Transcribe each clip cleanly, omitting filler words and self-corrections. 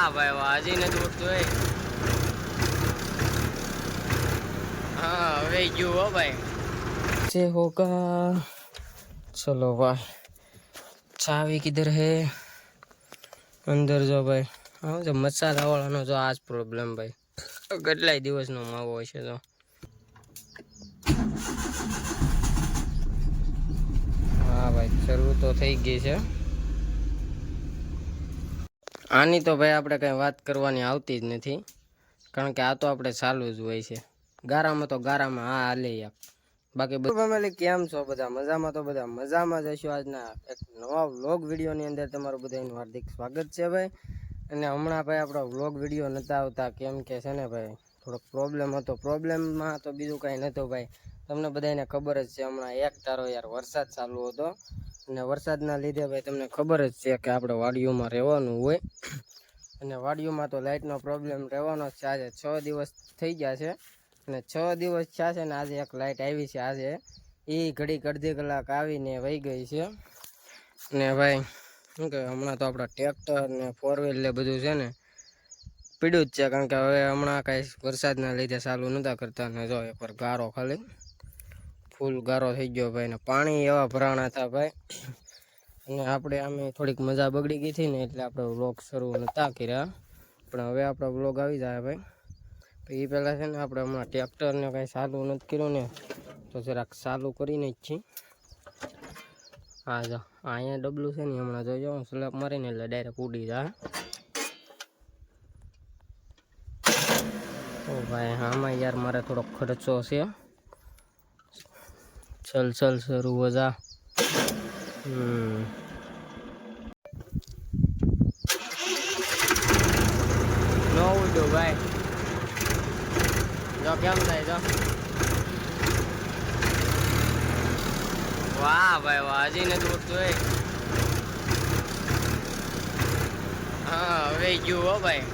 વાહ ભાઈ વાહ, હજી નથી ઉઠતું એ. हाँ હવે ગયું હો ભાઈ. से होगा. चलो भाई, चाबी किधर है? અંદર જો ભાઈ. હા જો મસાલા વાળાનો જો આજ પ્રોબ્લેમ ભાઈ. કેટલાય દિવસનો માવો હોય છે તો. હા ભાઈ શરૂ તો થઈ ગઈ છે. આની તો ભાઈ આપણે કઈ વાત કરવાની આવતી જ નથી, કારણ કે આ તો આપણે ચાલુ જ હોય છે. ગારામાં તો ગારામાં હા હાલે યાર. બાકી ફેમિલી કેમ છો બધા? મજામાં તો બધા મજામાં જ હશો. આજના એક નવા વ્લોગ વિડીયોની અંદર તમારું બધાનું હાર્દિક સ્વાગત છે ભાઈ. અને હમણાં ભાઈ આપણો વ્લોગ વિડીયો નતા આવતા કેમ કે છે ને ભાઈ થોડોક પ્રોબ્લેમ હતો. પ્રોબ્લેમમાં તો બીજું કાંઈ નહોતું ભાઈ, તમને બધાને ખબર જ છે. હમણાં એક તારો યાર વરસાદ ચાલુ હતો, અને વરસાદના લીધે ભાઈ તમને ખબર જ છે કે આપણે વાડીઓમાં રહેવાનું હોય, અને વાડીઓમાં તો લાઇટનો પ્રોબ્લેમ રહેવાનો જ છે. આજે 6 દિવસ થઈ ગયા છે, અને 6 દિવસ થયા છે ને આજે એક લાઇટ આવી છે. આજે એ ઘડીક અડધી કલાક આવીને વહી ગઈ છે. ને ભાઈ શું કે હમણાં તો આપણા ટ્રેક્ટર ને 4 વ્હીલ ને બધું છે ને પીડ્યું જ છે, કારણ કે હવે હમણાં કાંઈ વરસાદના લીધે ચાલુ નહોતા કરતા. ને જો એકવાર ગારો ખાલી ફૂલ ગારો થઈ ગયો ભાઈ, ને પાણી એવા ભરાણા હતા ભાઈ. અને આપણે આમે થોડીક મજા બગડી ગઈ હતી ને એટલે આપણે વ્લોગ શરૂ નહોતા કર્યા, પણ હવે આપણો વ્લોગ આવી જાય ભાઈ. તો એ પહેલાં છે ને આપણે હમણાં ટ્રેક્ટરને કાંઈ ચાલુ નથી કર્યું ને, તો જરાક ચાલુ કરીને જ છીએ. હા જો અહીંયા ડબલું છે ને, હમણાં જોજો સ્લેપ મારીને એટલે ડાયરેક્ટ ઉડી જાય. ઓ ભાઈ આમાં યાર મારે થોડોક ખર્ચો છે. ચલ ચલ શરૂ હો જા. નો ઉડ્યો ભાઈ, જો કેમ થાય જો. વાહ ભાઈ વાહ, હજી નથી ઉઠતું એ. હા હવે ગયું હો ભાઈ.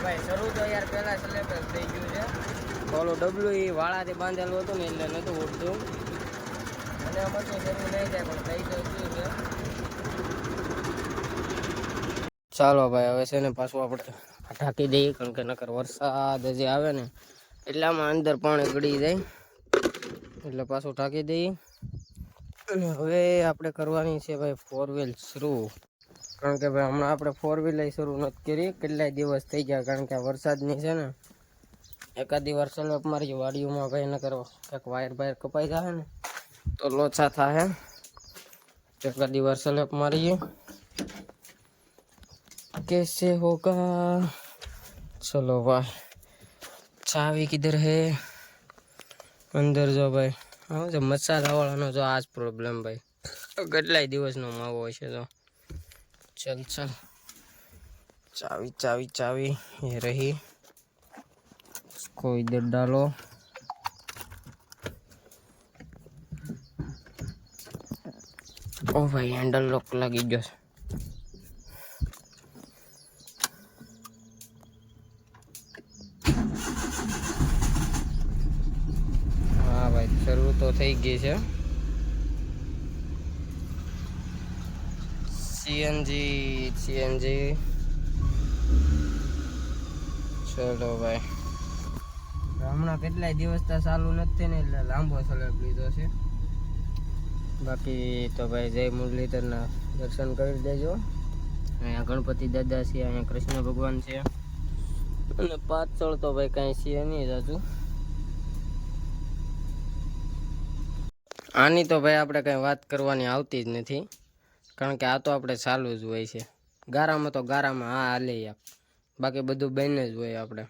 ભાઈ શરૂ તો યાર પહેલા સ્લેપ જ થઈ ગયું છે. ઓલું ડબલું એ વાળાથી બાંધેલું હતું ને એટલે નહોતું ઉડતું, અને આમાં તો શરૂ નહીં થાય પણ થઈ તો ગયું છે. ચાલો ભાઈ હવે છે ને પાછું આપણે ઢાંકી દઈએ, કારણ કે નકર વરસાદ જે આવે ને એટલે આમાં અંદર પાણી ગળી જાય, એટલે પાછું ઢાંકી દઈએ. અને હવે આપણે કરવાની છે ભાઈ 4 વ્હીલ શરૂ, કારણ કે ભાઈ હમણાં આપણે 4 વ્હીલ શરૂ નથી કરી. કેટલાય દિવસ થઈ ગયા, કારણ કે વરસાદની છે ને એકાદી વાર સલપ મારી વાડીઓમાં ભાઈ ન કરો કંઈક વાયર બાયર કપાઈ જાય ને તો લોચા થાય. એકાદી વાર સલપ મારીએ. कैसे होगा? चलो भाई, चाबी किधर है? અંદર જો ભાઈ. હા જો મસાલા વાળાનો જો આજ પ્રોબ્લેમ ભાઈ. કેટલાય દિવસનો માવો હોય છે તો. चल चल, चाबी चाबी चाबी ये रही, इसको इधर डालो. ओ भाई हैंडल लॉक लगी गयो. હા ભાઈ શરૂ તો થઈ ગઈ છે. સીએનજી ચલો ભાઈ. હમણાં કેટલાય દિવસ તો ચાલુ નથી ને એટલે લાંબો સલેબ લીધો છે. બાકી તો ભાઈ જય મુરલીધરના દર્શન કરી દેજો. અહીંયા ગણપતિ દાદા છે, અહીંયા કૃષ્ણ ભગવાન છે, અને પાછળ તો ભાઈ કાંઈ છે નહીં જાજુ. આની તો ભાઈ આપણે કાંઈ વાત કરવાની આવતી જ નથી, કારણ કે આ તો આપણે ચાલુ જ હોય છે. ગારામાં તો ગારામાં હા હાલે યાર. બાકી બધું બેન જ હોય આપણે.